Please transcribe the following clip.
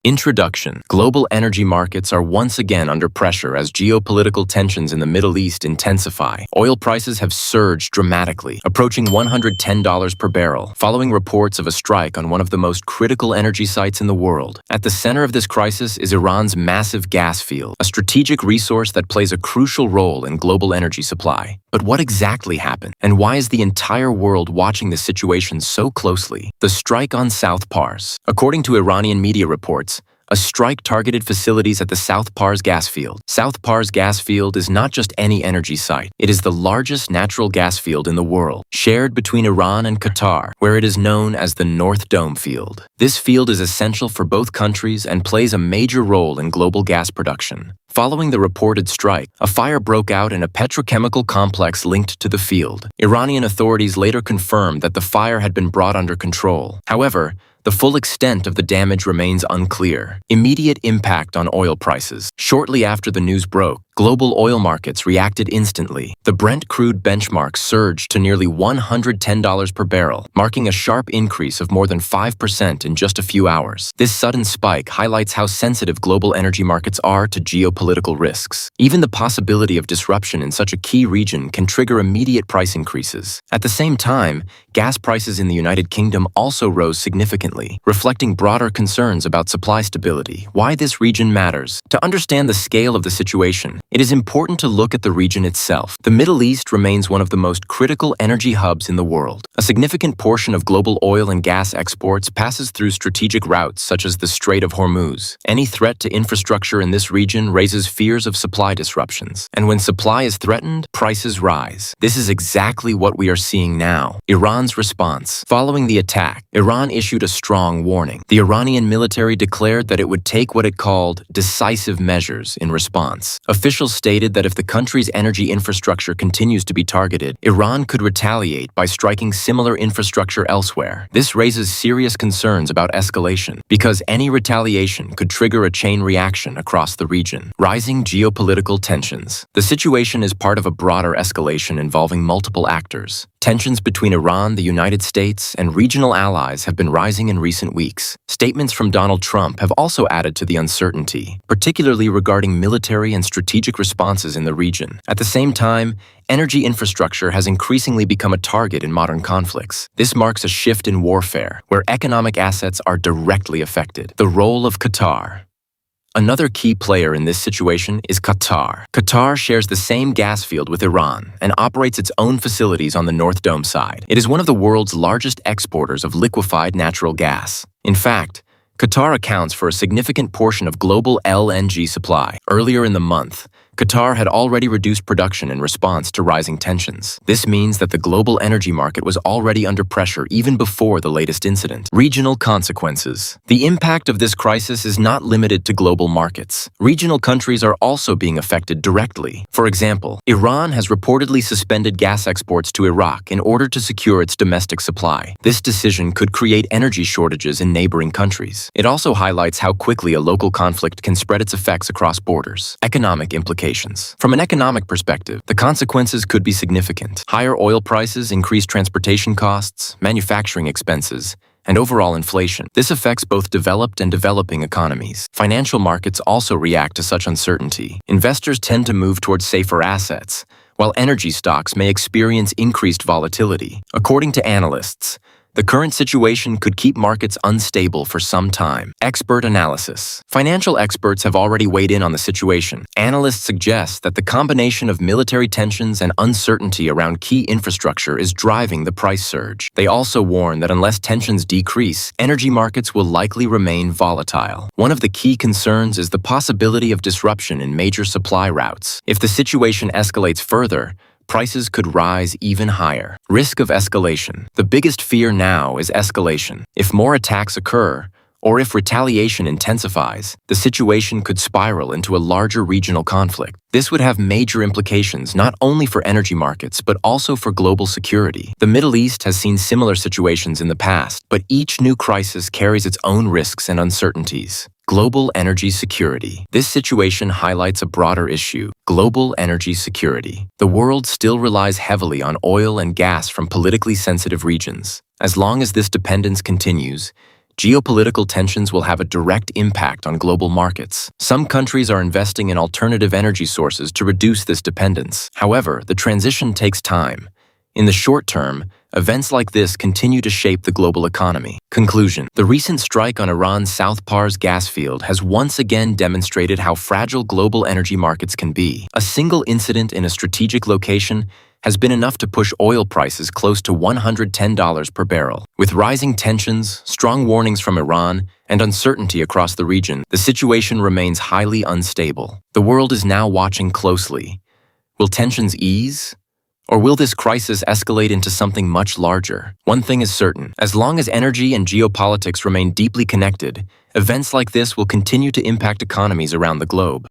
Introduction. Global energy markets are once again under pressure as geopolitical tensions in the Middle East intensify. Oil prices have surged dramatically, approaching $110 per barrel, following reports of a strike on one of the most critical energy sites in the world. At the center of this crisis is Iran's massive gas field, a strategic resource that plays a crucial role in global energy supply. But what exactly happened? And why is the entire world watching this situation so closely? The strike on South Pars. According to Iranian media reports, a strike targeted facilities at the South Pars gas field. South Pars gas field is not just any energy site. It is the largest natural gas field in the world, shared between Iran and Qatar, where it is known as the North Dome field. This field is essential for both countries and plays a major role in global gas production. Following the reported strike, a fire broke out in a petrochemical complex linked to the field. Iranian authorities later confirmed that the fire had been brought under control. However, the full extent of the damage remains unclear. Immediate impact on oil prices. Shortly after the news broke, global oil markets reacted instantly. The Brent crude benchmark surged to nearly $110 per barrel, marking a sharp increase of more than 5% in just a few hours. This sudden spike highlights how sensitive global energy markets are to geopolitical risks. Even the possibility of disruption in such a key region can trigger immediate price increases. At the same time, gas prices in the United Kingdom also rose significantly, reflecting broader concerns about supply stability. Why this region matters. To understand the scale of the situation, it is important to look at the region itself. The Middle East remains one of the most critical energy hubs in the world. A significant portion of global oil and gas exports passes through strategic routes such as the Strait of Hormuz. Any threat to infrastructure in this region raises fears of supply disruptions. And when supply is threatened, prices rise. This is exactly what we are seeing now. Iran's response. Following the attack, Iran issued a strong warning. The Iranian military declared that it would take what it called decisive measures in response. Officials stated that if the country's energy infrastructure continues to be targeted, Iran could retaliate by striking similar infrastructure elsewhere. This raises serious concerns about escalation, because any retaliation could trigger a chain reaction across the region. Rising geopolitical tensions. The situation is part of a broader escalation involving multiple actors. Tensions between Iran, the United States, and regional allies have been rising in recent weeks. Statements from Donald Trump have also added to the uncertainty, particularly regarding military and strategic responses in the region. At the same time, energy infrastructure has increasingly become a target in modern conflicts. This marks a shift in warfare, where economic assets are directly affected. The role of Qatar. Another key player in this situation is Qatar. Qatar shares the same gas field with Iran and operates its own facilities on the North Dome side. It is one of the world's largest exporters of liquefied natural gas. In fact, Qatar accounts for a significant portion of global LNG supply. Earlier in the month, Qatar had already reduced production in response to rising tensions. This means that the global energy market was already under pressure even before the latest incident. Regional consequences. The impact of this crisis is not limited to global markets. Regional countries are also being affected directly. For example, Iran has reportedly suspended gas exports to Iraq in order to secure its domestic supply. This decision could create energy shortages in neighboring countries. It also highlights how quickly a local conflict can spread its effects across borders. Economic implications. From an economic perspective, the consequences could be significant. Higher oil prices increase transportation costs, manufacturing expenses, and overall inflation. This affects both developed and developing economies. Financial markets also react to such uncertainty. Investors tend to move towards safer assets, while energy stocks may experience increased volatility. According to analysts, the current situation could keep markets unstable for some time. Expert analysis. Financial experts have already weighed in on the situation. Analysts suggest that the combination of military tensions and uncertainty around key infrastructure is driving the price surge. They also warn that unless tensions decrease, energy markets will likely remain volatile. One of the key concerns is the possibility of disruption in major supply routes. If the situation escalates further, prices could rise even higher. Risk of escalation. The biggest fear now is escalation. If more attacks occur, or if retaliation intensifies, the situation could spiral into a larger regional conflict. This would have major implications not only for energy markets, but also for global security. The Middle East has seen similar situations in the past, but each new crisis carries its own risks and uncertainties. Global energy security. This situation highlights a broader issue: global energy security. The world still relies heavily on oil and gas from politically sensitive regions. As long as this dependence continues, geopolitical tensions will have a direct impact on global markets. Some countries are investing in alternative energy sources to reduce this dependence. However, the transition takes time. In the short term, events like this continue to shape the global economy. Conclusion: the recent strike on Iran's South Pars gas field has once again demonstrated how fragile global energy markets can be. A single incident in a strategic location has been enough to push oil prices close to $110 per barrel. With rising tensions, strong warnings from Iran, and uncertainty across the region, the situation remains highly unstable. The world is now watching closely. Will tensions ease? Or will this crisis escalate into something much larger? One thing is certain: as long as energy and geopolitics remain deeply connected, events like this will continue to impact economies around the globe.